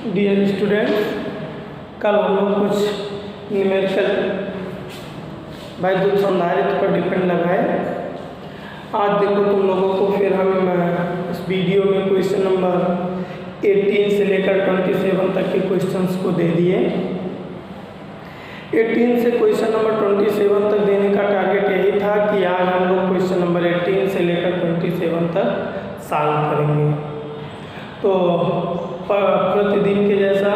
Dear students, कल हम लोग कुछ न्यूमेरिकल वैद्युत संधारित्र पर डिपेंड लगाए। आज देखो तुम लोगों को फिर हम इस वीडियो में क्वेश्चन नंबर 18 से लेकर 27 तक के क्वेश्चंस को दे दिए। 18 से क्वेश्चन नंबर 27 तक देने का टारगेट यही था कि आज हम लोग क्वेश्चन नंबर 18 से लेकर 27 तक सॉल्व करेंगे। तो प्रतिदिन के जैसा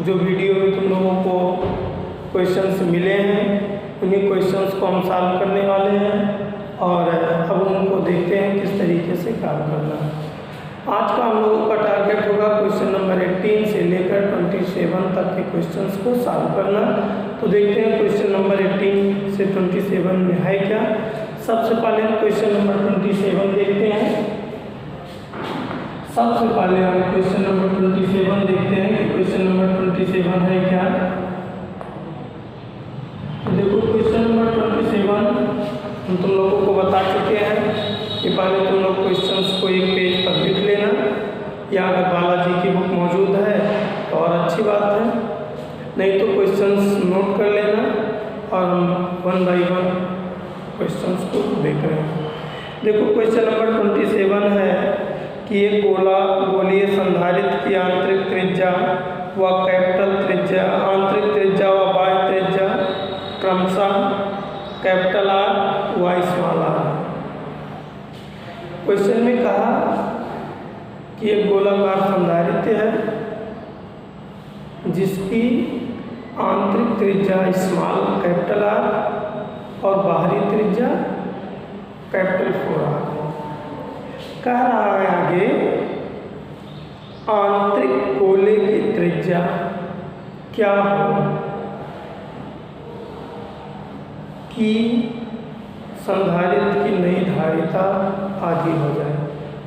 जो वीडियो में तुम लोगों को क्वेश्चंस मिले हैं उन्हीं क्वेश्चंस को हम सॉल्व करने वाले हैं और अब उनको देखते हैं किस तरीके से काम करना है। आज का हम लोगों का टारगेट होगा क्वेश्चन नंबर 18 से लेकर 27 तक के क्वेश्चंस को सॉल्व करना। तो देखते हैं क्वेश्चन नंबर 18 से 27 में है क्या। सबसे पहले क्वेश्चन नंबर 27 देखते हैं। सबसे पहले हम क्वेश्चन नंबर 27 देखते हैं कि क्वेश्चन नंबर 27 है क्या। तो देखो क्वेश्चन नंबर 27 हम तुम लोगों को बता चुके हैं कि पहले तुम लोग क्वेश्चंस को एक पेज पर लिख लेना, या अगर बालाजी की बुक मौजूद है तो और अच्छी बात है, नहीं तो क्वेश्चंस नोट कर लेना और हम 1 बाय 1 क्वेश्चंस को देख रहे हैं। देखो क्वेश्चन नंबर 27 है कि एक गोलीय संधारित्र की आंतरिक त्रिज्या व कैपिटल त्रिज्या, आंतरिक त्रिज्या व बाह्य त्रिज्या क्रमशः कैपिटल आर व स्मॉल आर। क्वेश्चन में कहा कि एक गोलाकार संधारित्र है जिसकी आंतरिक त्रिज्या स्मॉल कैपिटल आर और बाहरी त्रिज्या कैपिटल 4 आर। कह रहा है आगे आंतरिक गोले की त्रिज्या क्या हो कि संधारित्र की नई धारिता आधी हो जाए।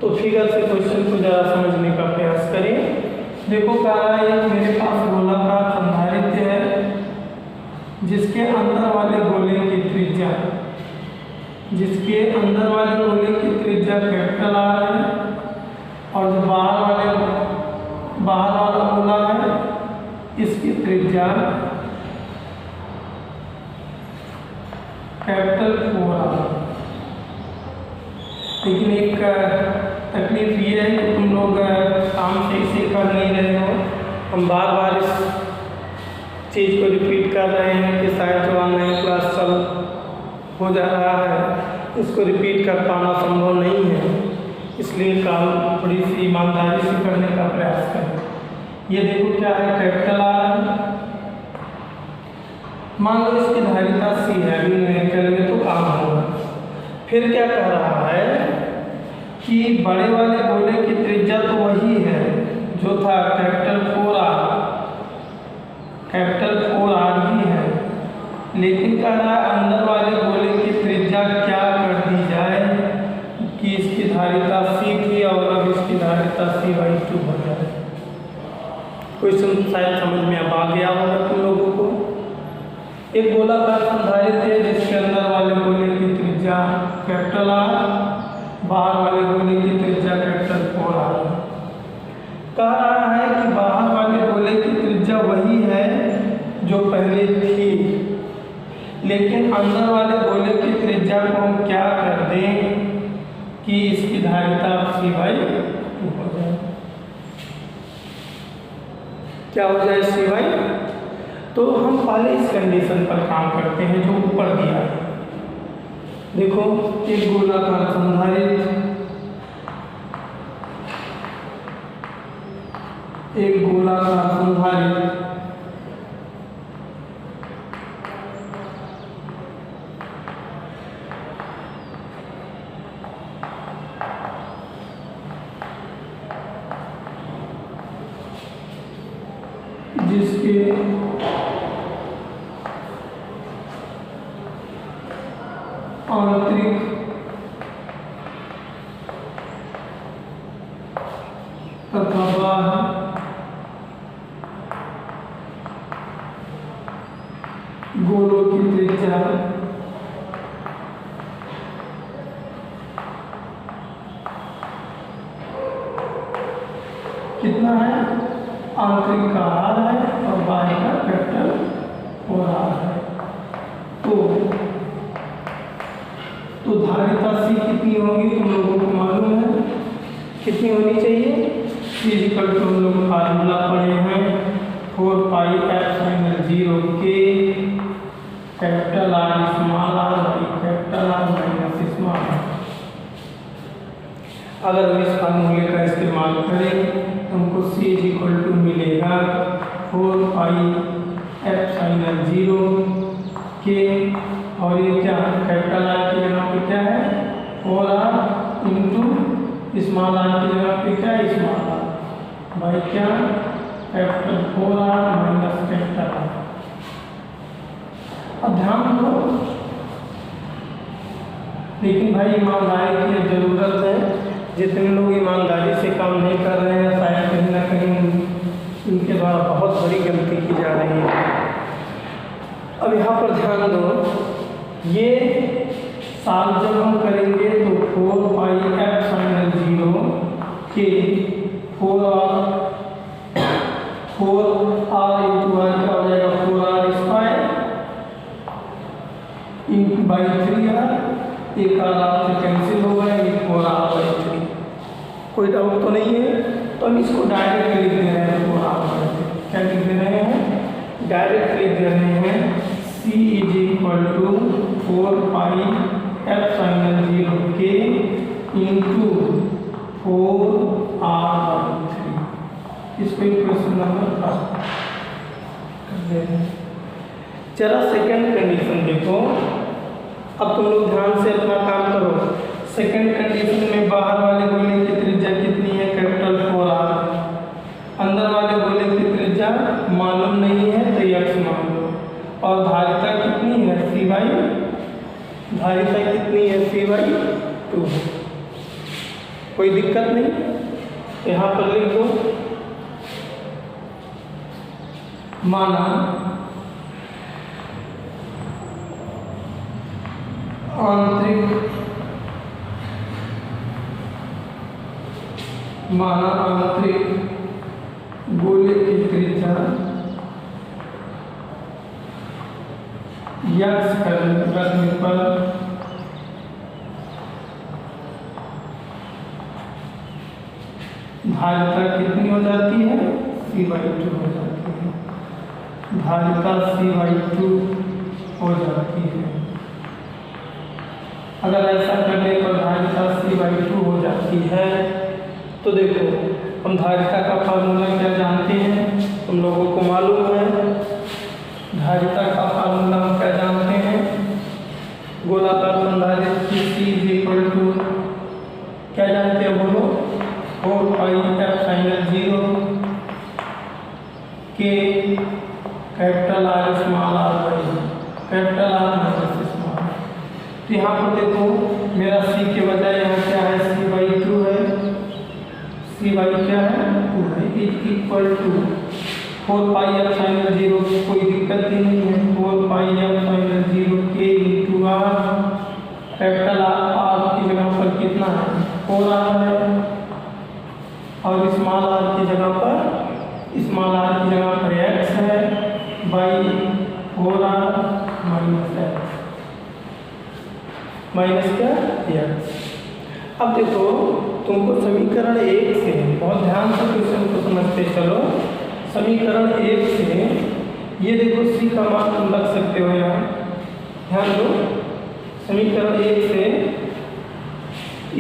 तो फिगर से क्वेश्चन को ज़रा समझने का प्रयास करें। देखो कह रहा है मेरे पास गोलाकार संधारित्र है जिसके अंदर वाले गोले की त्रिज्या, जिसके अंदर वाले गोले की त्रिज्या कैपिटल आर है और जो बाहर वाला गोला है इसकी त्रिज्या कैपिटल 4 आर। लेकिन एक तकलीफ ये है कि तुम लोग काम सही से कर नहीं रहे हो। हम बार बार इस चीज़ को रिपीट कर रहे हैं कि शायद जो ऑनलाइन क्लास चल हो जा रहा है इसको रिपीट कर पाना संभव नहीं है, इसलिए काम थोड़ी सी ईमानदारी से करने का प्रयास करें। ये देखो क्या है, कैपिटल आर, मान लो इसकी धारिता सी है, अभी न्यूमेरिकल में तो काम होगा। फिर क्या कह रहा है कि बड़े वाले गोले की त्रिज्या तो वही है जो था कैपिटल 4 आर, कैपिटल 4 आर ही है, लेकिन कह रहा है अंदर वाले गोले की त्रिज्या क्या कर दी जाए कि इसकी धारिता सी थी और अब इसकी धारिता C/2 हो जाए। क्वेश्चन शायद समझ में अब आ गया होगा तुम लोगों को। एक गोलाकार संधारित्र है जिसके अंदर वाले गोले की त्रिज्या कैपिटल आर, बाहर वाले गोले की त्रिज्या कैपिटल 4 आर। कह रहा है कि बाहर वाले गोले की त्रिज्या वही है जो पहले थी, लेकिन अंदर वाले गोले की त्रिज्या को हम क्या कर दें कि इसकी धारिता C/2 हो जाए। क्या हो जाए, C/2। तो हम पहले इस कंडीशन पर काम करते हैं जो ऊपर दिया है। देखो एक गोलाकार संधारित्र, एक गोलाकार संधारित्र जिसके आंतरिक तथा बाह्य गोलों की त्रिज्या कितना है, आंतरिक का आर है और बाहर का कैपिटल 4R है। तो धारिता C कितनी होगी तुम लोगों को मालूम है, कितनी होनी चाहिए? C इक्वल टू हम लोग फार्मूला पढ़े हैं 4 पाई एप्सिलॉन 0 के capital R small r by capital R minus small r। अगर हम इस फार्मूले का इस्तेमाल करें तो हमको C इक्वल टू मिलेगा 4 पाई एप्सिलॉन 0 के, और ये क्या कैपिटल R की जगह पे क्या है 4R इंटू स्मॉल r की जगह पे क्या है स्मॉल r बाई क्या capital 4R minus capital R। अब ध्यान दो, लेकिन भाई ईमानदारी की जरूरत है। जितने लोग ईमानदारी से काम नहीं कर रहे हैं शायद कहीं ना कहीं उनके द्वारा बहुत बड़ी गलती की जा रही है। अब यहाँ पर ध्यान दो, ये साल जब हम करेंगे तो 4 पाई एप्सिलॉन 0 के 4R इंटू r क्या हो जाएगा 4R square into by 3R, एक R से कैंसिल हो गया, 4R बाई 3। कोई डाउट तो नहीं है? तो हम इसको डायरेक्ट लिख दे रहे हैं 4R बाई 3। क्या लिख दे रहे हैं? डायरेक्ट लिख दे रहे हैं C is equal to 4 pi epsilon 0 के इंटू 4R बाई 3। इसको इक्वेशन नंबर 1 कर दे रहे हैं। चला सेकंड कंडीशन देखो। अब तुम लोग ध्यान से अपना काम करो। सेकंड कंडीशन में बाहर वाले गोले की त्रिज्या कितनी है कैपिटल 4R, अंदर वाले गोले की त्रिज्या मालूम नहीं है तो x मान लो, और धारिता कितनी है C/, धारिता कितनी है C/2। कोई दिक्कत नहीं, यहाँ पर लिख दो माना आंतरिक गोले की त्रिज्या x करने पर धारिता कितनी हो जाती है C/2 हो जाती है, धारिता C/2 हो जाती है। अगर ऐसा करने पर धारिता C/2 हो जाती है तो देखो हम धारिता का फार्मूला क्या जानते हैं, तुम लोगों को मालूम है। धारिता का फार्मूला हम क्या जानते हैं, गोलाकार संधारित्र की C इज इक्वल टू क्या जानते हैं बोलो 4 पाई एप्सिलॉन 0 के capital R small r by capital R minus small r। तो यहाँ पर देखो मेरा C के बजाय यहाँ क्या है C/2 है, C/ क्या है 2 है, is equal to 4 pi epsilon 0, कोई दिक्कत ही नहीं है, 4 पाई एप्सिलॉन 0 के इंटू R, कैपिटल R की जगह पर कितना है 4R है, और स्मॉल r की जगह पर x है by 4R minus x, minus क्या x। अब देखो तुमको समीकरण 1 से बहुत ध्यान से क्वेश्चन को समझते चलो। समीकरण 1 से ये देखो C का मान तुम रख सकते हो यहाँ, ध्यान दो। समीकरण 1 से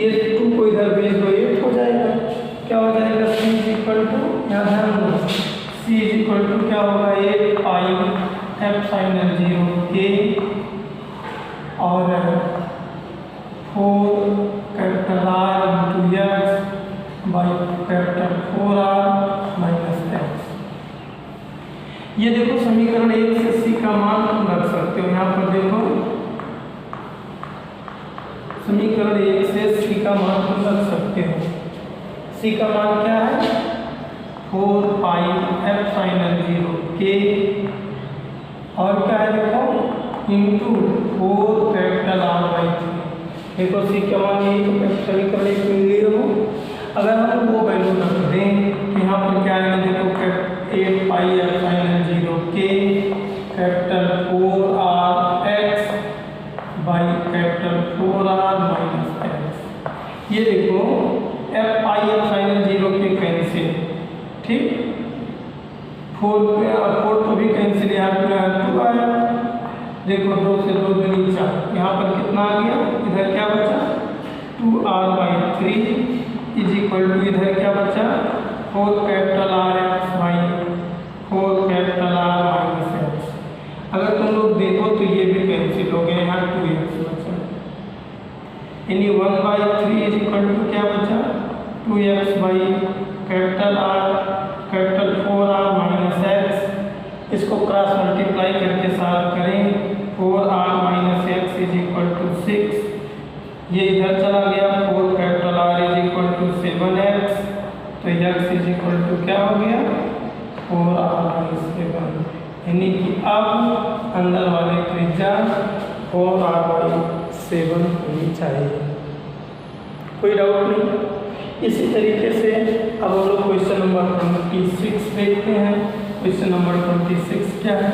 ये 2 को इधर भेज दो, 8 हो जाएगा। क्या हो जाएगा C इज इक्वल टू, यहाँ ध्यान दो, C इज इक्वल टू क्या होगा 8 पाई एप्सिलॉन 0 के और 4 capital R into x by capital 4R minus x। ये देखो समीकरण 1 से C का मान तुम रख सकते हो। यहाँ पर देखो समीकरण 1 से C का मान तुम रख सकते हो। C का मान क्या है 4 पाई एप्सिलॉन 0 के और क्या है देखो इंटू 4 कैपिटल R बाई 3। देखो C का मान यही तो समीकरण 1 में ले लो। अगर हम वो वैल्यू रख दें तो यहाँ पर क्या आएगा देखो एफ आई एप्सिलॉन 0 के कैंसिल, ठीक। 4 तो भी कैंसिल, यहाँ 2 आया, देखो 2 से 2 दूनी 4, यहाँ पर कितना आ गया, इधर क्या बचा 2r/3 इज इक्वल टू इधर क्या बचा 4 capital R x by 4 capital R minus x. अगर तुम लोग देखो तो ये भी कैंसिल हो गया, यहाँ 2x बचा, यानी 1/3 इज इक्वल टू क्या बचा 2x by capital R capital 4R minus x. इसको क्रॉस मल्टीप्लाई करके सॉल्व करें, 4R minus x is equal to 6, ये इधर चला गया, 4 capital R is equal to 7x, तो x इज इक्वल टू क्या हो गया 4r/7, यानी कि अब अंदर वाली त्रिज्या 4r/7 होनी चाहिए, कोई डाउट नहीं। इसी तरीके से अब हम लोग क्वेश्चन नंबर 26 देखते हैं। क्वेश्चन नंबर 26 क्या है,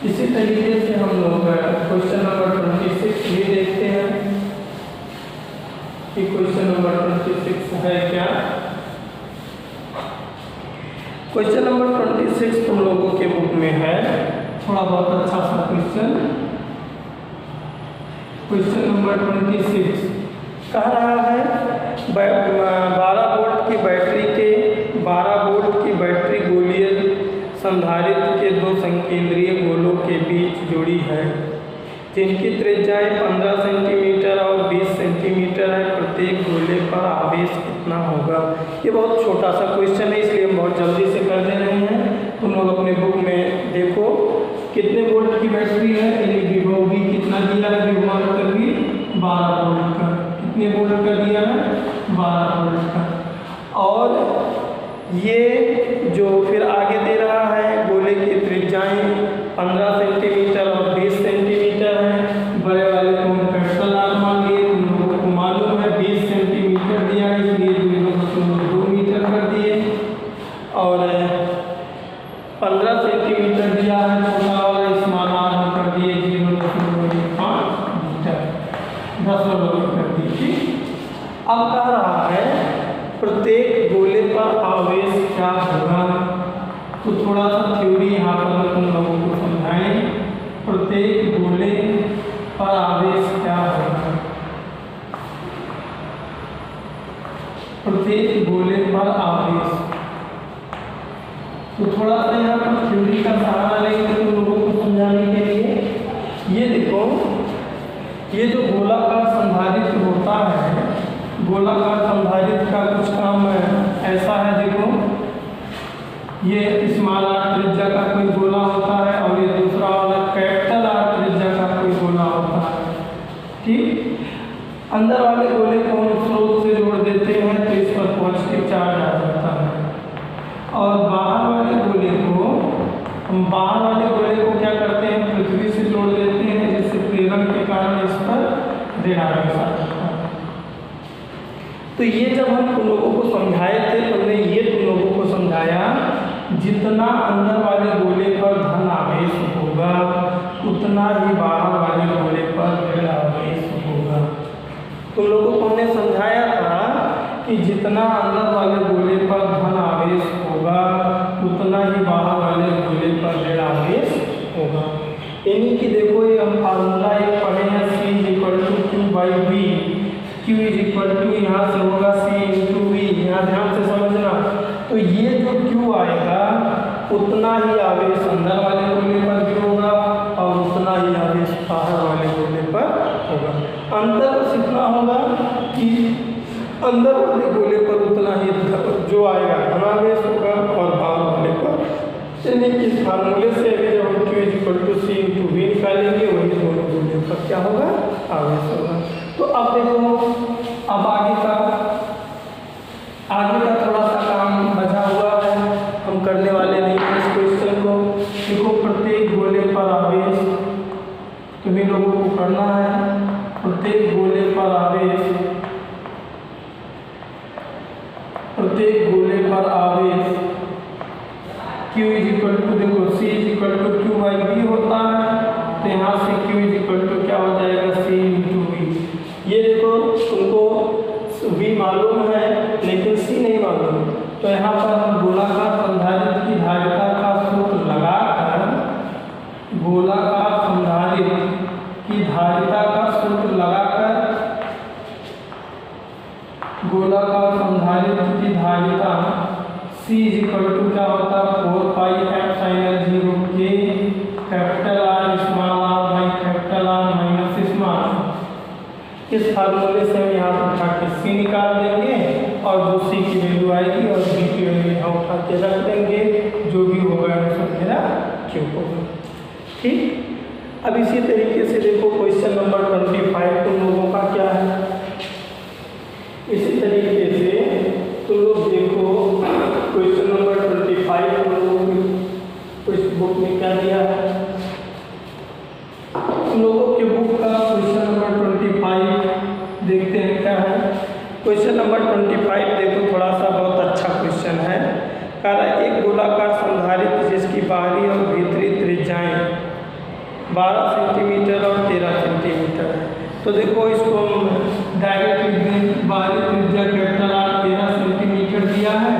इसी तरीके से हम लोग क्वेश्चन नंबर 26 भी देखते हैं कि क्वेश्चन नंबर 26 है क्या। क्वेश्चन नंबर 26 तुम लोगों के बुक में है, थोड़ा बहुत अच्छा सा क्वेश्चन। क्वेश्चन नंबर 26 कह रहा है 12 वोल्ट की बैटरी गोलीय संधारित्र के 2 संकेंद्रीय गोलों के बीच जुड़ी है, जिनकी त्रिज्याएं 15 सेंटीमीटर और 20 सेंटीमीटर है। प्रत्येक गोले पर आवेश कितना होगा। ये बहुत छोटा सा क्वेश्चन है, इसलिए हम बहुत जल्दी से कर दे रहे हैं। तुम लोग अपने बुक में देखो कितने वोल्ट की बैटरी है, यानी विभव भी कितना दिया है, विभवांतर भी 12 वोल्ट का, कितने वोल्ट का दिया है 12 वोल्ट का। और ये जो फिर आगे दे रहा है गोले की त्रिज्याएं 15 सेंटीमीटर और 20 सेंटीमीटर है। बड़े वाले को हम कैपिटल R मान लिए, तुम लोगों को मालूम है 20 सेंटीमीटर दिया है, इसलिए 2 मीटर कर दिए, और 15 सेंटीमीटर दिया है छोटा वाला, स्मॉल R कर दिए 0.5 मीटर, 10 कर दिए। अब कह रहा है प्रत्येक गोले पर आवेश क्या होगा, तो थोड़ा सा थ्योरी यहाँ पर तुम लोगों को समझाएं। प्रत्येक गोले पर आवेश क्या होगा, प्रत्येक गोले पर आवेश, तो थोड़ा सा यहाँ पर थ्योरी का सहारा लेंगे तुम लोगों को समझाने के लिए। ये देखो, ये जो गोलाकार संधारित्र होता है, गोलाकार संधारित्र का कुछ काम ऐसा है, देखो ये स्मॉल R त्रिज्या का कोई गोला होता है और ये दूसरा वाला कैपिटल R त्रिज्या का कोई गोला होता है, ठीक। अंदर वाले गोले को हम स्रोत से जोड़ देते हैं तो इस पर पॉजिटिव चार्ज आ जाता है, और बाहर वाले गोले को क्या करते हैं पृथ्वी से जोड़ देते हैं, जिससे प्रेरण के कारण इस पर ऋण आवेश आ जाता है। तो ये जब हम तुम लोगों को समझाए थे तो हमने ये तुम लोगों को समझाया, जितना अंदर वाले गोले पर धन आवेश होगा उतना ही बाहर वाले गोले पर ऋण आवेश होगा। तुम लोगों को हमने समझाया था कि जितना अंदर वाले गोले पर धन आवेश होगा उतना ही बाहर वाले गोले पर ऋण आवेश होगा। यानी कि देखो ये हम फार्मूला एक पढ़े हैं, C=Q/V, Q यहाँ से होगा C/V, यहाँ ध्यान से समझना। तो ये जो Q आएगा उतना ही आवेश अंदर वाले गोले पर भी होगा और उतना ही आवेश बाहर वाले गोले पर होगा। अंतर बस इतना होगा कि अंदर वाले गोले पर उतना ही जो आएगा धनावेश होगा और बाहर वाले पर, यानी कि इस फार्मूले से अभी जब हम Q=C/V निकालेंगे वही दोनों गोले पर क्या होगा आवेश होगा। तो अब देखो, अब आगे का थोड़ा सा काम बचा हुआ है, हम करने वाले नहीं हैं इस क्वेश्चन को। देखो प्रत्येक गोले पर आवेश तुम्हें लोगों को करना है, प्रत्येक गोले पर आवेश, प्रत्येक गोले पर आवेश Q देखो C=Q/V होता है, तो यहाँ से Q क्या हो जाएगा C/V। ये देखो तुमको तो यहाँ पर हम गोलाकार संधारित्र की धारिता का सूत्र लगाकर गोलाकार संधारित्र की धारिता का सूत्र लगाकर गोलाकार संधारित्र की धारिता C = क्या होता है 4 पाई एप्सिलॉन 0 के capital R small r by capital R minus small r। इस फार्मूले से हम यहाँ पर उठा के C निकाल देंगे और जो C की वैल्यू आएगी और B की वैल्यू यहाँ उठा के रख देंगे, जो भी होगा उसमें मेरा Q होगा। ठीक। अब इसी तरीके से देखो क्वेश्चन नंबर 25 तुम लोगों का क्या है। इसी तरीके से तुम लोग देखो क्वेश्चन नंबर 25 तुम लोगों को इस बुक में क्या दिया है। तुम लोगों के बुक का क्वेश्चन नंबर 25 देखते हैं क्या है। क्वेश्चन नंबर 25 देखो, थोड़ा सा बहुत अच्छा क्वेश्चन है। कह रहा है एक गोलाकार संधारित्र जिसकी बाहरी और भीतरी त्रिज्याएं 12 सेंटीमीटर और 13 सेंटीमीटर है। तो देखो इसको हम डायरेक्ट लिख दें। बाहरी त्रिज्या कैपिटल R 13 सेंटीमीटर दिया है,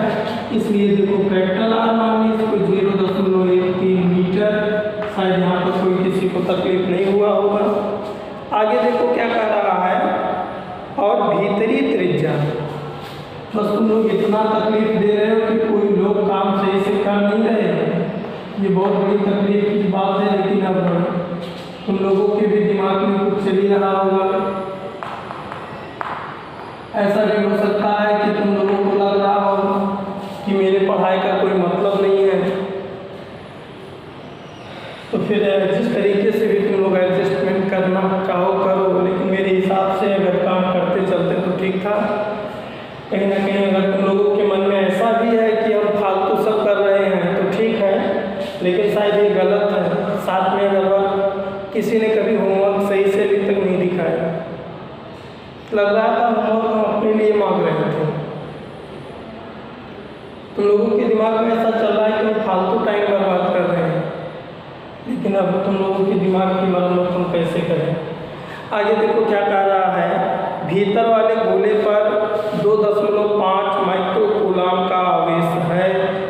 इसलिए देखो कैपिटल R मान ली इसको 0.13 मीटर। शायद यहाँ पर कोई किसी को तकलीफ नहीं हुआ होगा। आगे देखो क्या कह रहा है, और भीतरी त्रिज्या। बस तुम लोग इतना तकलीफ दे रहे हो कि कोई लोग काम सही से कर नहीं रहे हैं। ये बहुत बड़ी तकलीफ की बात है, लेकिन अब तुम लोगों के भी दिमाग में कुछ चल ही रहा होगा। ऐसा भी हो सकता है कि तुम लोगों को लग रहा हो कि मेरे पढ़ाई का कोई मतलब नहीं है, तो फिर जिस तरीके से भी तुम लोग एडजस्टमेंट करना चाहो करो, लेकिन मेरे हिसाब से अगर काम करते चलते तो ठीक था। कहीं ना कहीं अगर तुम लोगों के मन में ऐसा भी है कि हम फालतू सब कर रहे हैं तो ठीक है, लेकिन शायद ये गलत है। साथ में अगर किसी ने कभी होमवर्क सही से अभी तक नहीं दिखाया, लग रहा था होमवर्क हम अपने लिए मांग रहे थे। तुम लोगों के दिमाग में ऐसा चल रहा है कि हम फालतू टाइम बर्बाद कर रहे हैं, लेकिन अब तुम लोगों के दिमाग की मरम्मत हम कैसे करें। आगे देखो क्या कह रहा है, भीतर वाले गोले पर 2.5 माइक्रोकूलाम का आवेश है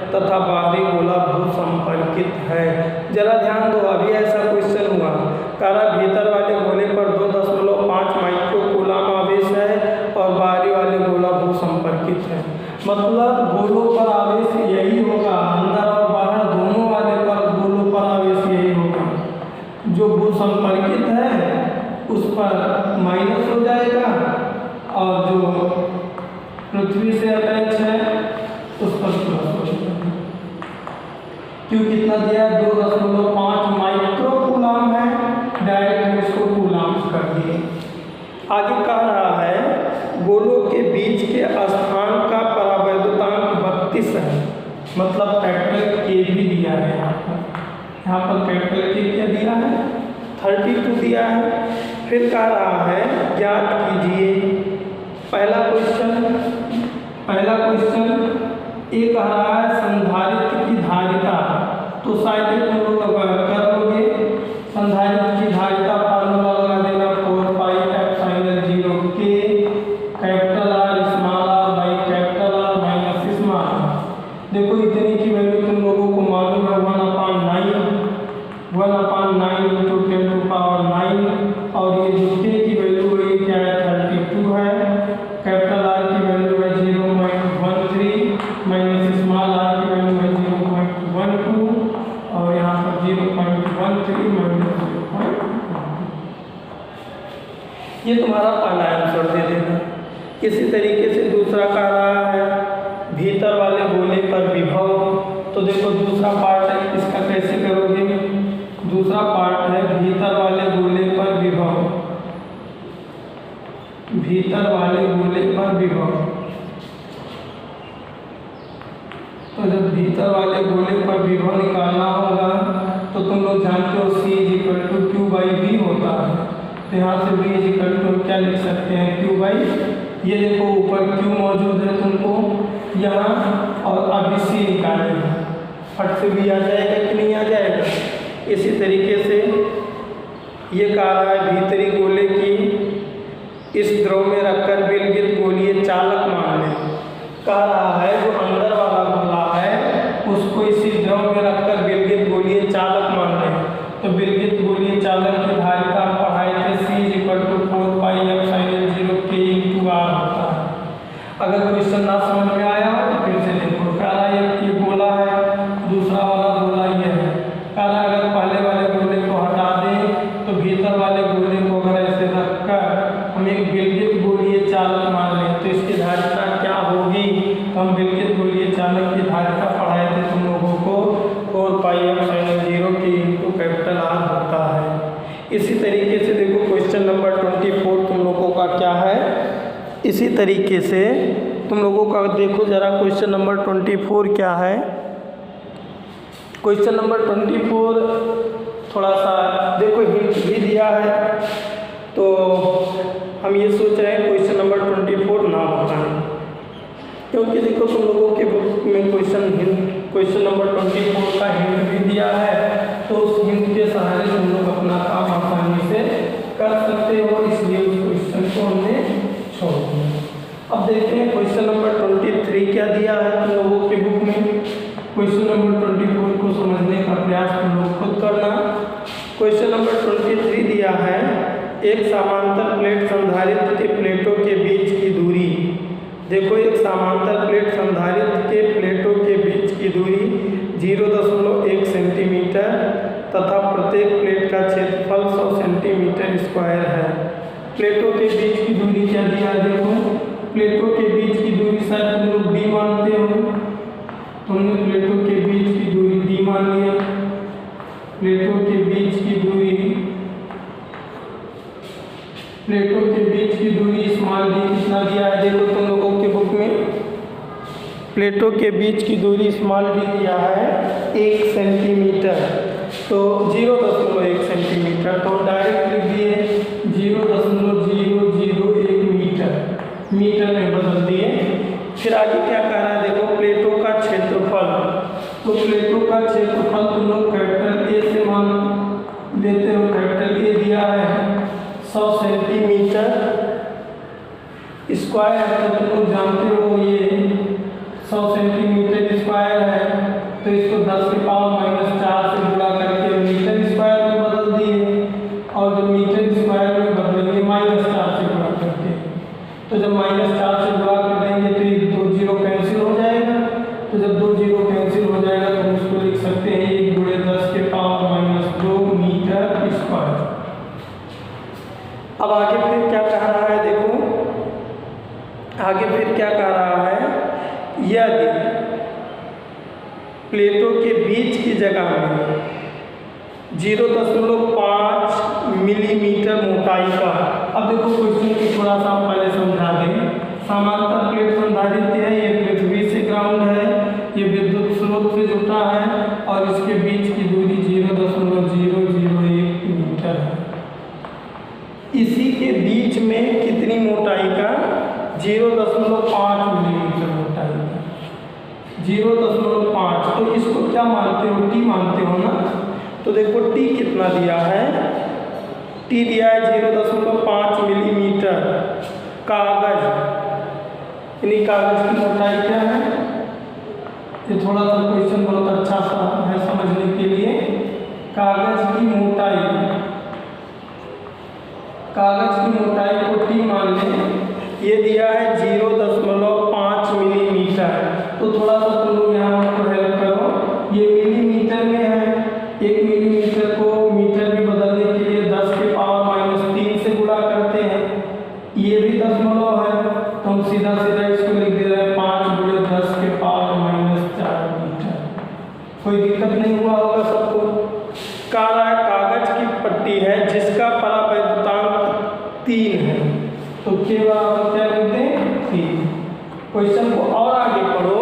तथा बाहरी गोला भूसंपर्कित है। जरा ध्यान दो, अभी ऐसा क्वेश्चन हुआ। कह रहा भीतर वाले गोले पर 2.5 माइक्रोकूलाम आवेश है और बाहरी वाले गोला भूसंपर्कित है। मतलब गोलों पर आवेश यही होगा, अंदर और बाहर दोनों वाले पर गोलों पर आवेश यही होगा। जो भूसंपर्कित है उस पर माइनस हो जाएगा और जो पृथ्वी से अटैच है उस पर प्लस हो जाएगा। क्यों कितना दिया है, 2.5 माइक्रोकूलाम है, डायरेक्ट हम इसको कूलाम कर दिए। आगे कह रहा है गोलों के बीच के स्थान का परावैद्युतांक 32 है। मतलब कैपिटल के भी दिया है यहाँ पर कैपिटल के क्या दिया है 32 दिया है। फिर कह रहा है ज्ञात कीजिए। पहला क्वेश्चन ये कह रहा है संधारित्र की धारिता, तो शायद तुम लोग कर लोगे। संधारित्र की धारिता फार्मूला लगा देना 4 पाई एप्सिलॉन 0 के capital R small r by capital R minus small r। देखो इतनी की वैल्यू तुम लोगों को मालूम है 1/9 इंटू 10 टू पावर 9, और ये जो k की वैल्यू है क्या है 32 है। कैपिटल R की वैल्यू है 0.13 माइनस स्मॉल r की वैल्यू है 0.12 और यहाँ पर 0.13 माइनस 0.12। ये तुम्हारा पहला आंसर दे देना। इसी तरीके से दूसरा कह रहा है भीतर वाले गोले पर विभव। तो देखो दूसरा पार्ट है, इसका कैसे करोगे। दूसरा पार्ट है भीतर वाले गोले पर विभव। भीतर वाले गोले पर विभव, तो जब भीतर वाले गोले पर विभव निकालना होगा तो तुम लोग जानते हो C = Q/V होता है। तो यहाँ से V क्या लिख सकते हैं Q/। ये देखो ऊपर Q मौजूद है तुमको यहाँ, और अभी C निकालेगा, फट से भी आ जाएगा कि नहीं आ जाएगा। इसी तरीके से ये कह रहा है भीतरी गोले की इस द्रव में रखकर विलगित गोलीय चालक मान लें। कह रहा है जो अंदर वाला अगर क्वेश्चन ना समझ में आया हो तो फिर से देखो। पहला ये गोला है, दूसरा वाला गोला ये है। पहला अगर पहले वाले गोले को हटा दें तो भीतर वाले गोले को अगर ऐसे रखकर हम एक विलगित गोलीय चालक मान लें तो इसकी धारिता क्या होगी। तो हम विलगित गोलीय चालक की धारिता पढ़ाए थे तुम लोगों को, 4πr/0 के इंटू कैपिटल R होता है। इसी तरीके से देखो क्वेश्चन नंबर 24 तुम लोगों का क्या है। इसी तरीके से तुम लोगों का देखो जरा क्वेश्चन नंबर 24 क्या है। क्वेश्चन नंबर 24 थोड़ा सा देखो हिंट भी दिया है, तो हम ये सोच रहे हैं क्वेश्चन नंबर 24 ना होता है, क्योंकि देखो तुम लोगों के बुक में क्वेश्चन नंबर 24 का हिंट भी दिया है, तो उस हिंट के सहारे तुम लोग अपना काम आसानी से कर सकते हो, इसलिए उस क्वेश्चन को हमने छोड़ दिया। अब देखते हैं क्वेश्चन नंबर 23 क्या दिया है तुम लोगों के बुक में। क्वेश्चन नंबर 24 को समझने का प्रयास तुम लोग खुद करना। क्वेश्चन नंबर 23 दिया है, एक समांतर प्लेट संधारित्र के प्लेटों के बीच की दूरी। देखो एक समांतर प्लेट संधारित्र के प्लेटों के बीच की दूरी 0.1 सेंटीमीटर तथा प्रत्येक प्लेट का क्षेत्रफल 100 सेंटीमीटर स्क्वायर है। प्लेटों के बीच की दूरी क्या दिया है। देखो प्लेटों के बीच की दूरी शायद तुम लोग d मानते हो, तुमने प्लेटों के बीच की दूरी d मान लिया। प्लेटों के बीच की दूरी स्मॉल d कितना दिया है। देखो तुम लोगों के बुक में प्लेटों के बीच की दूरी स्मॉल d दिया है 1 सेंटीमीटर, तो 0.1 सेंटीमीटर, तो डायरेक्ट लिख दिए 0.001 मीटर में बदल दिए। फिर आगे क्या कह रहा है, देखो प्लेटों का क्षेत्रफल। तो प्लेटों का क्षेत्रफल तुम लोग कैपिटल ए से मान लेते हो, कैपिटल ए दिया है 100 सेंटीमीटर स्क्वायर, तो तुम लोग जानते हो ये 100 सेंटीमीटर स्क्वायर है, तो इसको 10 की पावर -4 से गुणा करके मीटर स्क्वायर में बदल दिए, और जब मीटर स्क्वायर में बदलेंगे -4 से गुणा करके, तो जब -4 से गुणा कर देंगे तो ये 2 जीरो कैंसिल हो जाएगा। तो जब 2 जीरो कैंसिल हो जाएगा तो हम उसको लिख सकते हैं 1 × 10 के पावर -2 मीटर स्क्वायर। अब आगे फिर क्या कह रहा है, देखो आगे फिर क्या कह रहा है, यदि प्लेटों के बीच की जगह में 0.5 मिलीमीटर मोटाई का। अब देखो क्वेश्चन को थोड़ा सा पहले समझा दें। समांतर प्लेट संधारित्र है, ये पृथ्वी से ग्राउंड है, ये विद्युत स्रोत से जुटा है, और इसके बीच की दूरी 0.001 मीटर है। इसी के बीच में कितनी मोटाई का, 0.5 मिलीमीटर मोटाई का, 0.5। तो इसको क्या मानते हो, टी मानते हो ना। तो देखो टी कितना दिया है, टी दिया है 0.5 मिलीमीटर। कागज, यानी कागज की मोटाई क्या है, ये थोड़ा सा क्वेश्चन बहुत अच्छा सा है समझने के लिए। कागज की मोटाई को टी मान लें, ये दिया है 0.5 मिलीमीटर। तो थोड़ा सा तुम लोग यहाँ पर हेल्प करो, ये मिलीमीटर में है, 1 मिलीमीटर को मीटर में बदलने के लिए 10 के पावर -3 से गुणा करते हैं, ये भी दशमलव है, तो हम सीधा इसको लिख दे रहे हैं 5 × 10 के पावर -4 मीटर। कोई दिक्कत नहीं हुआ होगा सबको। कागज की पट्टी है जिसका परावैद्युतांक 3 है, तो केवल क्या लिख दें 3। क्वेश्चन को और आगे पढ़ो,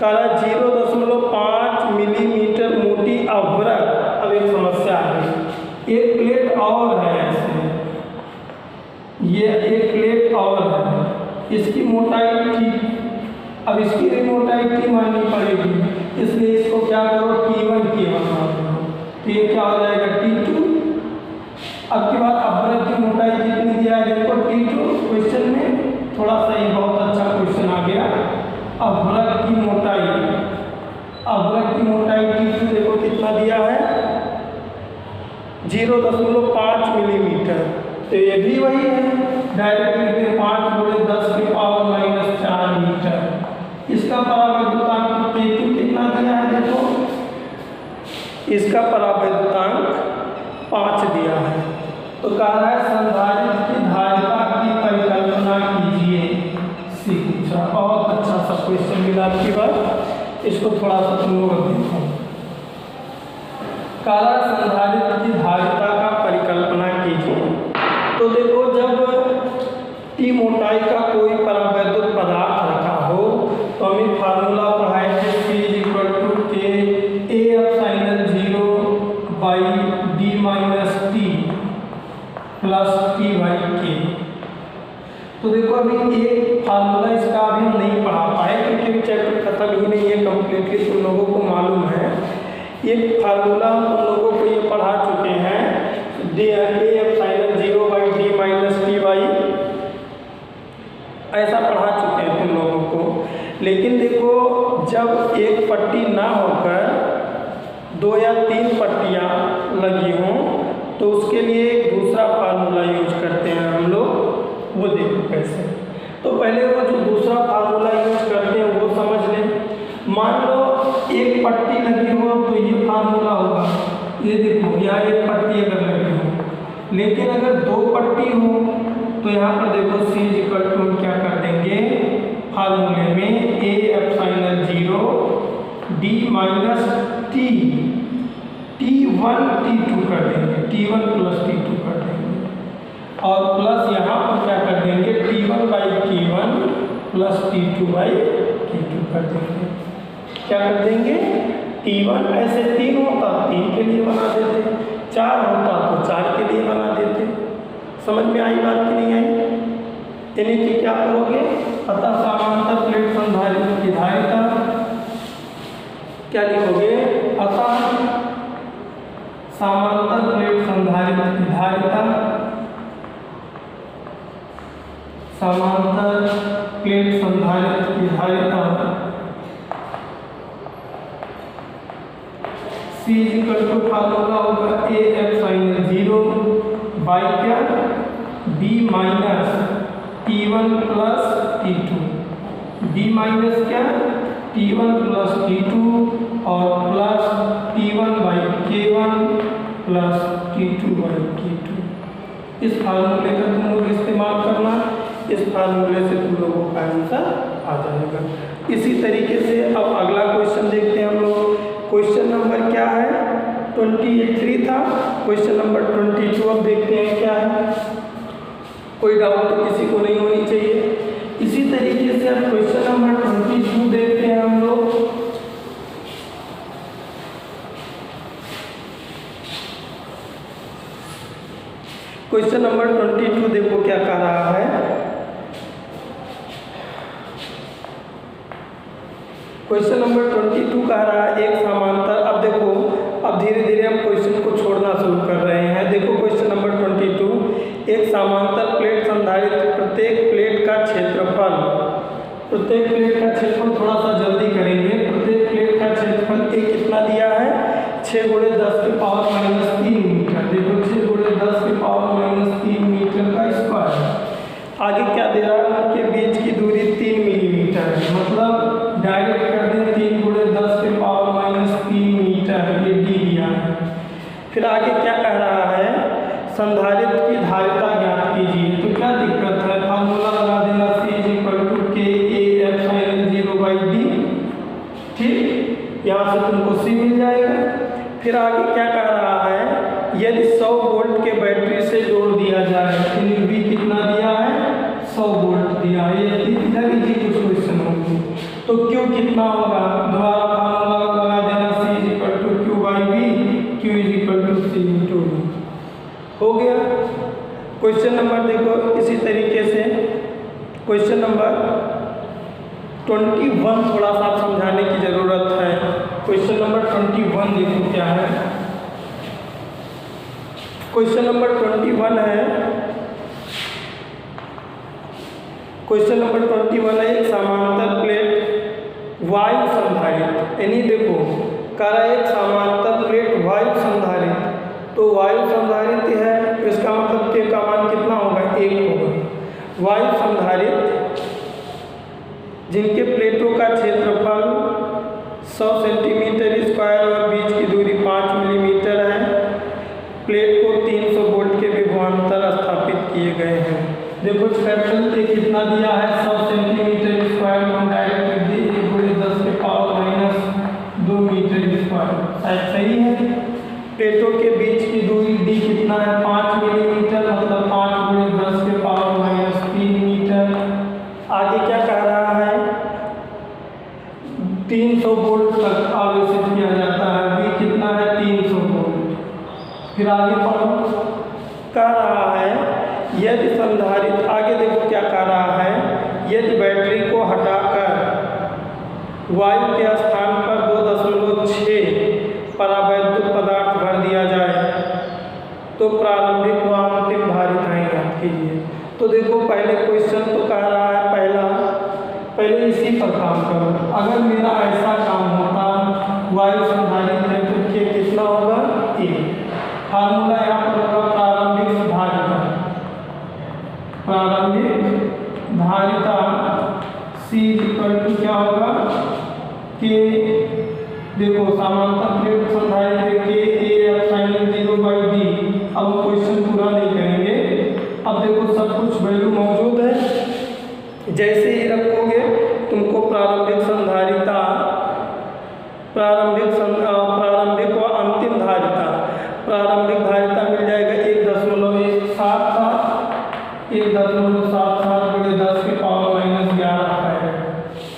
काला 0.5 मिलीमीटर मोटी अवरक। अब एक समस्या है, एक प्लेट और है ऐसे, ये एक प्लेट और है, इसकी मोटाई T, अब इसकी भी मोटाई T माननी पड़ेगी, इसलिए इसको क्या करो T1 मान लो, तो ये क्या हो जाएगा T2। अब के बाद अवरक की मोटाई कितनी दिया है, देखो T2। क्वेश्चन में थोड़ा सा ही बहुत अच्छा क्वेश्चन आ गया। अवरक की मोटाई T2 देखो कितना दिया है 0.5 मिलीमीटर, तो ये भी वही है, डायरेक्ट लिखते हैं 5 × 10 के पावर इसका परावैद्युतांक K2 कितना दिया है, देखो इसका परावैद्युतांक 5 दिया है। तो कह रहा है संधारित्र की धारिता की परिकल्पना कीजिए, सी पूछा। बहुत अच्छा सा क्वेश्चन मिला आपकी बात, इसको थोड़ा सा तुम लोग देखो। कह रहा है संधारित्र की धारिता का परिकल्पना कीजिए। तो देखो जब T मोटाई का कोई परावैद्युत पदार्थ रखा हो तो हमें फार्मूला पढ़ाए थे C = K A epsilon 0 by D - T plus T by K। तो देखो अभी एक फार्मूला इसका अभी हम नहीं पढ़ा पाए क्योंकि चैप्टर खत्म ही नहीं है कम्प्लीटली, तुम लोगों को मालूम है। एक फार्मूला हम तुम लोगों को ये पढ़ा चुके हैं, A epsilon 0 by D - T by, ऐसा पढ़ा चुके हैं तुम लोगों को। लेकिन देखो जब एक पट्टी ना होकर 2 या 3 पट्टियाँ लगी हों तो उसके लिए एक दूसरा फार्मूला यूज करते हैं हम लोग, वो देखो कैसे। तो पहले वो जो दूसरा फार्मूला यूज करते हैं वो समझ लें। मान लो एक पट्टी लगी हो तो ये फार्मूला होगा, ये देखो यहाँ एक पट्टी अगर लगी हो, लेकिन अगर 2 पट्टी हो तो यहाँ पर देखो C = क्या कर देंगे फार्मूले में A epsilon 0 D - T T1 T2 कर देंगे, T1 + T2 कर देंगे, और प्लस यहाँ पर क्या कर देंगे T1 by K1 plus T2 by K2 कर देंगे। क्या कर देंगे T1 ऐसे 3 होता 3 के लिए बना देते, 4 होता तो 4 के लिए बना देते। समझ में आई बात कि नहीं आई? यानी कि क्या करोगे, अतः समांतर प्लेट संधारित्र की धारिता क्या लिखोगे, अतः समांतर प्लेट संधारित्र की धारिता, समांतर प्लेट संधारित्र की धारिता C = फार्मूला होगा A एप्सिलॉन 0 by क्या D - T1 plus T2, D minus क्या T1 प्लस T2 और plus T1 by K1 plus T2 by K2। इस फार्मूले का तुम लोग इस्तेमाल करना, इस फार्मूले से तुम लोगों का आंसर आ जाएगा। इसी तरीके से अब अगला क्वेश्चन देखते हैं हम लोग। क्वेश्चन नंबर क्या है 23 था, क्वेश्चन नंबर 22 अब देखते हैं क्या है। कोई डाउट तो किसी को नहीं होनी चाहिए। इसी तरीके से अब क्वेश्चन नंबर 22 देखते हैं हम लोग। क्वेश्चन नंबर 22 देखो क्या कह रहा है। क्वेश्चन नंबर 22 कह रहा है एक समांतर, अब देखो अब धीरे धीरे हम क्वेश्चन को छोड़ना शुरू कर रहे हैं। देखो क्वेश्चन नंबर 22, एक समांतर प्लेट संधारित्र प्रत्येक प्लेट का क्षेत्रफल, प्रत्येक प्लेट का क्षेत्रफल थोड़ा सा जल्दी करेंगे। प्रत्येक प्लेट का क्षेत्रफल एक कितना दिया है 6 × 10⁻³ मीटर। देखो 6 × 10⁻³ मीटर का स्क्वायर। आगे क्या दे रहा है, उनके बीच की दूरी 3 मिलीमीटर है, मतलब डायरेक्ट कर दें 3 × 10⁻³ मीटर, ये डी दिया है। फिर आगे क्या कह रहा है, संधारित्र की धारिता ज्ञात कीजिए। तो क्या दिक्कत है, फार्मूला लगा देना C = K A epsilon 0 by D, ठीक, यहाँ से तुमको C मिल जाएगा। फिर आगे क्या कह रहा है, यदि 100 वोल्ट के बैटरी से जोड़ दिया जाए, V कितना दिया है 100 वोल्ट दिया है। ये इधर ही कुछ क्वेश्चन होंगे। तो Q कितना होगा, दोबारा फार्मूला लगा देना C = Q by V, Q = C × V। हो गया। क्वेश्चन नंबर देखो इसी तरीके से क्वेश्चन नंबर 21 थोड़ा सा समझाने की ज़रूरत है। क्वेश्चन नंबर 21 देखो क्या है। क्वेश्चन नंबर 21 है, क्वेश्चन नंबर 21 है एक समांतर प्लेट वायु संधारित्र, यानी देखो कह रहा है एक समांतर प्लेट वायु संधारित्र। तो वायु संधारित्र है तो इसका मतलब के का मान कितना होगा 1 होगा। वायु संधारित्र जिनके प्लेटों का क्षेत्रफल 100 सेंटीमीटर स्क्वायर और बीच की दूरी 5 मिलीमीटर है। प्लेट को 300 वोल्ट के विभवांतर स्थापित किए गए हैं। देखो स्पेक्ट्रम पे कितना दिया है, 100 सेंटीमीटर स्क्वायर को हम डायरेक्ट लिख दिए 1×10⁻² मीटर स्क्वायर। शायद सही है। प्लेटों के बीच की दूरी डी कितना है, 5 मिलीमीटर, मतलब 5×10⁻³ मीटर। आगे क्या कह रहा है, 300 वोल्ट तक आवेशित किया जाता है। वी कितना है, 300 वोल्ट। फिर आगे पढ़ो, कह रहा है यदि संधारित्र, आगे देखो क्या कह रहा है, यदि बैटरी को हटाकर वायु के स्थान पर 2.6 परावैद्युत पदार्थ भर दिया जाए तो प्रारंभिक व अंतिम धारिताएं ज्ञात कीजिए। तो देखो पहले क्वेश्चन तो कह रहा है पहले इसी पर काम करो। अगर मेरा ऐसा काम होता, वायु संधारित्र है तो के कितना होगा, ए। फार्मूला यहाँ पर होगा प्रारंभिक धारिता C = क्या होगा, के। देखो समांतर प्लेट संधारित्र के A/0/d। अब क्वेश्चन पूरा नहीं करेंगे। अब देखो सब कुछ वैल्यू मौजूद है, जैसे ही रखोगे तुमको प्रारंभिक संधारिता, प्रारंभिक व अंतिम धारिता, प्रारंभिक धारिता मिल जाएगा 1.177 10⁻11 है।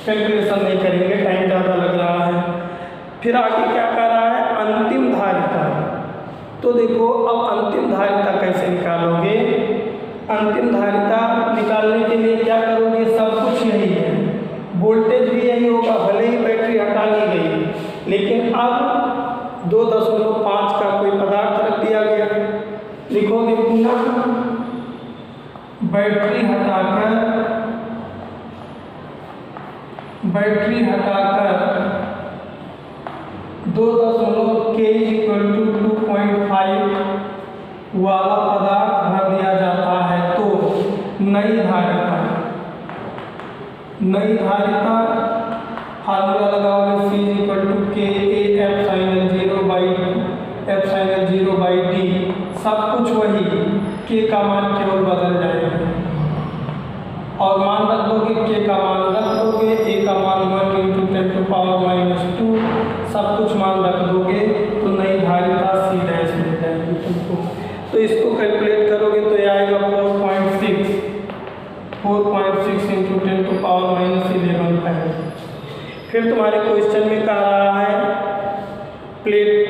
कैलकुलेशन नहीं करेंगे, टाइम ज़्यादा लग रहा है। फिर आगे क्या कर रहा है, अंतिम धारिता। तो देखो अब अंतिम धारिता कैसे निकालोगे, अंतिम धारिता निकालने के लिए क्या करोगे, सब कुछ यही है, वोल्टेज भी यही होगा, भले ही बैटरी हटा ली गई, लेकिन अब 2.5 का कोई पदार्थ रख दिया गया। लिखोगे पुनः बैटरी हटाकर 2.K = 2.5 वाला पदार्थ भर दिया जाता है तो नई धारिता फार्मूला लगाओगे C = K/ε0/d। सब कुछ वही, K का मान केवल बदल जाएगा और मान रख दोगे, K का मान रख दोगे, A का मान 1×10⁻², सब कुछ मान रख दोगे तो नई धारिता C' मिल जाएगी तुमको। तो इसको कैलकुलेट करोगे तो ये आएगा 4.6 × 10⁻11 है। फिर तुम्हारे क्वेश्चन में कह रहा है प्लेट,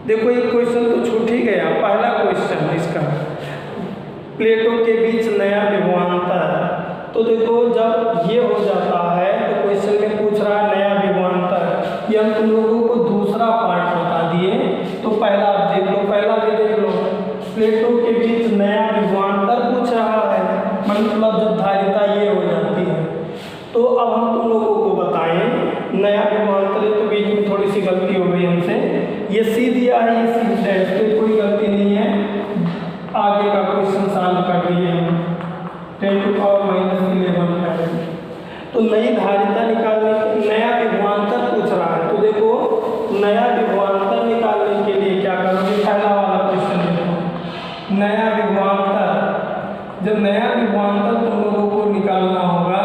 देखो ये क्वेश्चन तो छूट ही गया, पहला क्वेश्चन इसका, प्लेटों के बीच नया विभवांतर। तो देखो जब ये हो जाता है तो क्वेश्चन में पूछ रहा है नया विभवांतर, ये हम तुम लोगों को दूसरा पार्ट बता दिए, तो पहला आप देख लो, पहला भी देख लो। प्लेटों के बीच नया विभवांतर पूछ रहा है, मतलब जब धारिता ये हो जाती है। तो अब हम तुम लोगों को बताएं नया विभवांतर, तो बीच में थोड़ी सी गलती हो गई हमसे, ये C दिया है, ये C' पे कोई गलती नहीं है, आगे का क्वेश्चन सॉल्व कर लिए हम 10⁻11 है। तो नई धारिता निकालने, नया विभवांतर पूछ रहा है, तो देखो नया विभवांतर निकालने के लिए क्या करोगे, पहला वाला क्वेश्चन देखो, नया विभवांतर, जब नया विभवांतर तुम लोगों को निकालना होगा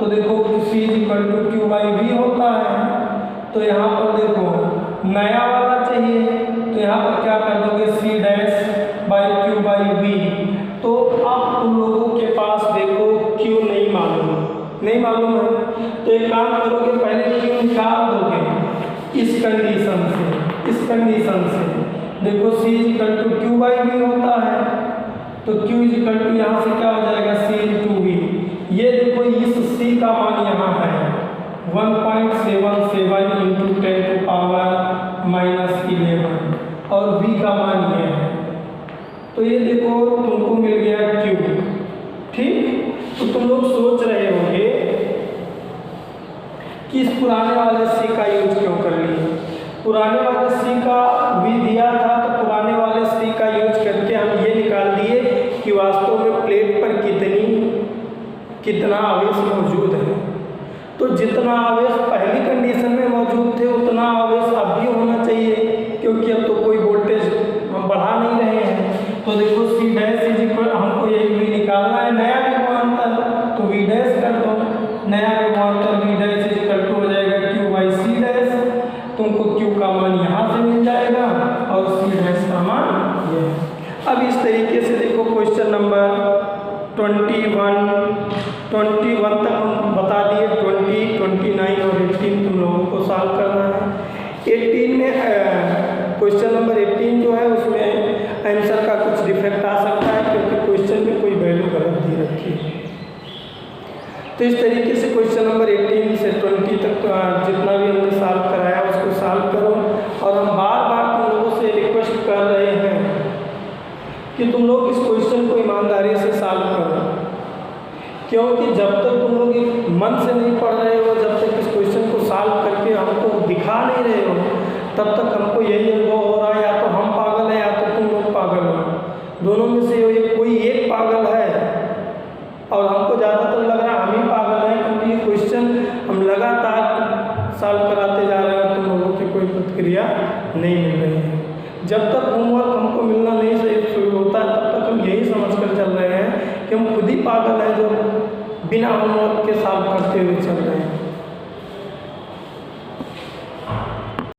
तो देखो C = Q/V होता है। तो यहाँ पर देखो नया वाला चाहिए, तो यहाँ पर क्या कर दोगे, C'/Q/V। तो अब तुम लोगों के पास देखो Q नहीं मालूम है, तो एक काम करोगे, पहले Q निकाल दोगे इस कंडीशन से। देखो C = Q/V होता है, तो Q = यहाँ से क्या हो जाएगा, C × V। ये देखो इस C का मान यहाँ है 1.77 × 10⁻11 और V का मान ये है। तो ये देखो तुमको मिल गया Q, ठीक। तो तुम लोग सोच रहे होंगे कि इस पुराने वाले C का यूज क्यों कर लिए। पुराने वाले C का V दिया था, तो पुराने वाले C का यूज करके हम ये निकाल दिए कि वास्तव में प्लेट पर कितना आवेश मौजूद है। जितना आवेश पहली कंडीशन में मौजूद थे उतना आवेश अब भी होना चाहिए, क्योंकि अब तो कोई वोल्टेज हम बढ़ा नहीं रहे हैं। तो देखो सी डैश इज इक्वल, हमको यही भी निकालना है नया विभवांतर, तो वी डैश कर दो, नया विभवांतर V dash is equal to हो जाएगा क्यू बाई सी डैश। तुमको क्यू का मान यहाँ से मिल जाएगा और सी डैश का मान ये। अब इस तरीके से देखो क्वेश्चन नंबर 21 तक हम बता दिए, 20, 29 और 18 तुम लोगों को सॉल्व करना है। 18 में क्वेश्चन नंबर 18 जो है उसमें आंसर का कुछ डिफेक्ट आ सकता है, क्योंकि क्वेश्चन में कोई वैल्यू गलत दी रखी है। तो इस तरीके से क्वेश्चन नंबर 18 से 20 तक जितना भी हमने सॉल्व कराया उसको सॉल्व करो। और हम बार बार तुम लोगों से रिक्वेस्ट कर रहे हैं कि तुम लोग इस क्वेश्चन को ईमानदारी से सॉल्व करो, क्योंकि जब तक तुम लोग मन से नहीं पढ़ रहे हो, जब तक इस क्वेश्चन को सॉल्व करके हमको दिखा नहीं रहे हो, तब तक हमको यही अनुभव हो रहा है या तो हम पागल हैं या तो तुम लोग पागल हो। दोनों में से कोई एक पागल है, और हमको ज़्यादातर लग रहा है हम ही पागल हैं, क्योंकि ये क्वेश्चन हम लगातार सॉल्व कराते जा रहे हैं और तुम लोगों की कोई प्रतिक्रिया नहीं मिल रही है। जब तक होमवर्क हमको मिलना नहीं सही शुरू होता है तब तक हम यही समझ कर चल रहे हैं कि हम खुद ही पागल हैं जो बिना होमवर्क के सॉल्व करते हुए चल रहे हैं।